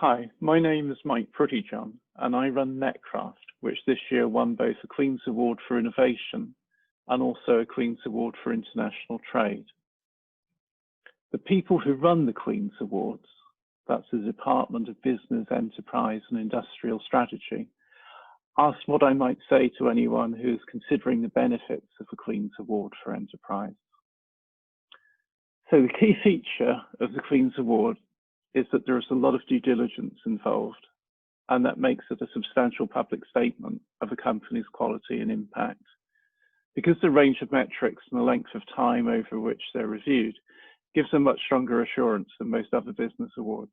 Hi, my name is Mike Pruttyjohn, and I run Netcraft, which this year won both a Queen's Award for Innovation and also a Queen's Award for International Trade. The people who run the Queen's Awards, that's the Department of Business, Enterprise and Industrial Strategy, asked what I might say to anyone who is considering the benefits of a Queen's Award for Enterprise. So the key feature of the Queen's Award is that there is a lot of due diligence involved, and that makes it a substantial public statement of a company's quality and impact. Because the range of metrics and the length of time over which they're reviewed gives a much stronger assurance than most other business awards.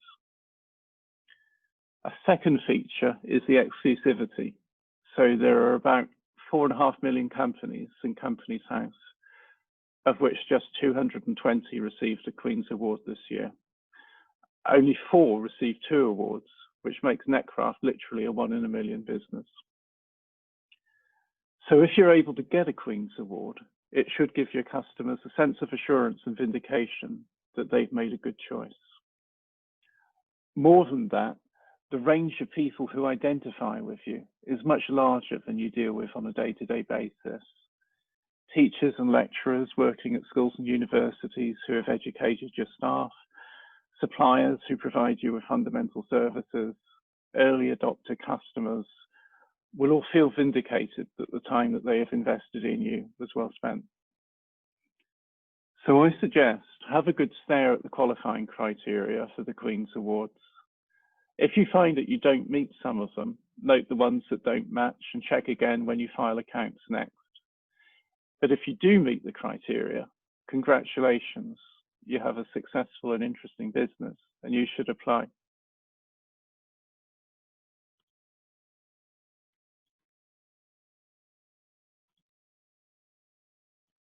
A second feature is the exclusivity. So there are about 4.5 million companies in Companies House, of which just 220 received a Queen's Award this year. Only 4 received 2 awards, which makes Netcraft literally a 1 in a million business. So if you're able to get a Queen's Award, it should give your customers a sense of assurance and vindication that they've made a good choice. More than that, the range of people who identify with you is much larger than you deal with on a day-to-day basis. Teachers and lecturers working at schools and universities who have educated your staff, suppliers who provide you with fundamental services, early adopter customers will all feel vindicated that the time that they have invested in you was well spent. So I suggest have a good stare at the qualifying criteria for the Queen's Awards. If you find that you don't meet some of them, note the ones that don't match and check again when you file accounts next. But if you do meet the criteria, congratulations. You have a successful and interesting business, and you should apply.